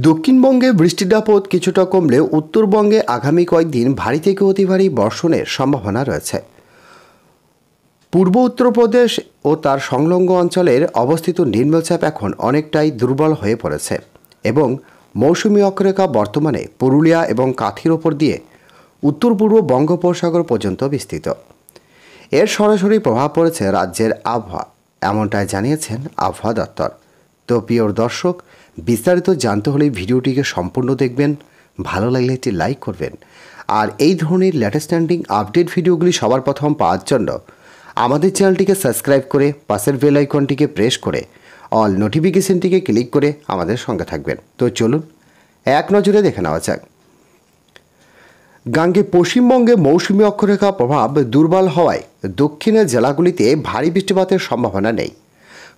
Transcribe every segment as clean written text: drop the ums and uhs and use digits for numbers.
দক্ষিণবঙ্গে বৃষ্টির দাপট কিছুটা কমলেও উত্তরবঙ্গে আগামী কয়েকদিন ভারী থেকে অতি ভারী বর্ষণের সম্ভাবনা রয়েছে। পূর্ব উত্তরপ্রদেশ ও তার সংলগ্ন অঞ্চলের অবস্থিত নিম্নচাপ এখন অনেকটাই দুর্বল হয়ে পড়েছে এবং মৌসুমী অক্ষরেখা বর্তমানে পুরুলিয়া এবং কাঁথির ওপর দিয়ে উত্তর পূর্ব বঙ্গোপসাগর পর্যন্ত বিস্তৃত। এর সরাসরি প্রভাব পড়েছে রাজ্যের আবহাওয়া, এমনটাই জানিয়েছেন আবহাওয়া দপ্তর। তো প্রিয় দর্শক, বিস্তারিত জানতে হলে ভিডিওটিকে সম্পূর্ণ দেখবেন, ভালো লাগলে একটি লাইক করবেন, আর এই ধরনের লেটেস্ট ট্রেন্ডিং আপডেট ভিডিওগুলি সবার প্রথম পাওয়ার জন্য আমাদের চ্যানেলটিকে সাবস্ক্রাইব করে পাশের বেল আইকনটিকে প্রেস করে অল নোটিফিকেশনটিকে ক্লিক করে আমাদের সঙ্গে থাকবেন। তো চলুন এক নজরে দেখে নেওয়া যাক। গাঙ্গে পশ্চিমবঙ্গে মৌসুমী অক্ষরেখা প্রভাব দুর্বল হওয়ায় দক্ষিণের জেলাগুলিতে ভারী বৃষ্টিপাতের সম্ভাবনা নেই।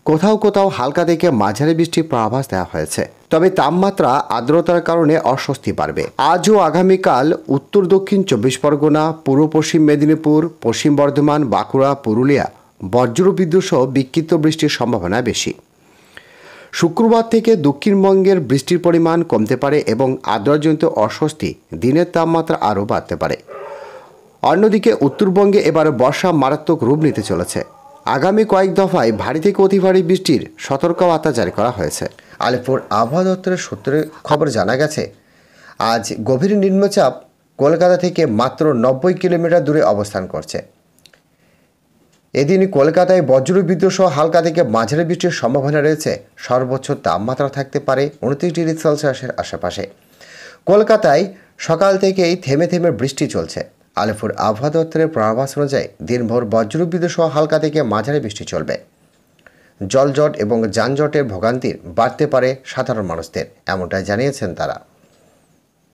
কোথাও কোথাও হালকা থেকে মাঝারি বৃষ্টির পূর্বাভাস দেওয়া হয়েছে, তবে তাপমাত্রা আর্দ্রতার কারণে অস্বস্তি বাড়বে। আজ ও আগামীকাল উত্তর দক্ষিণ 24 পরগনা, পূর্ব পশ্চিম মেদিনীপুর, পশ্চিম বর্ধমান, বাঁকুড়া, পুরুলিয়া বজ্রবিদ্যুৎ সহ বিক্ষিপ্ত বৃষ্টির সম্ভাবনা বেশি। শুক্রবার থেকে দক্ষিণবঙ্গের বৃষ্টির পরিমাণ কমতে পারে এবং আর্দ্রতাজনিত অস্বস্তি দিনের তাপমাত্রা আরও বাড়তে পারে। অন্যদিকে উত্তরবঙ্গে এবার বর্ষা মারাত্মক রূপ নিতে চলেছে। আগামী কয়েক দফায় ভারী থেকে অতি ভারী বৃষ্টির সতর্কবার্তা জারি করা হয়েছে। আলিপুর আবহাওয়া দপ্তরের সূত্রে খবর জানা গেছে, আজ গভীর নিম্নচাপ কলকাতা থেকে মাত্র 90 কিলোমিটার দূরে অবস্থান করছে। এদিন কলকাতায় বজ্রবিদ্যুৎ সহ হালকা থেকে মাঝারি বৃষ্টির সম্ভাবনা রয়েছে। সর্বোচ্চ তাপমাত্রা থাকতে পারে 29 ডিগ্রি সেলসিয়াসের আশেপাশে। কলকাতায় সকাল থেকেই থেমে থেমে বৃষ্টি চলছে। আলিপুর আবহাওয়া দপ্তরের পূর্বাভাস অনুযায়ী দিনভর বজ্রবিদ্যুৎ সহ হালকা থেকে মাঝারি বৃষ্টি চলবে। জলজট এবং যানজটের ভোগান্তির বাড়তে পারে সাধারণ মানুষদের, এমনটাই জানিয়েছেন তারা।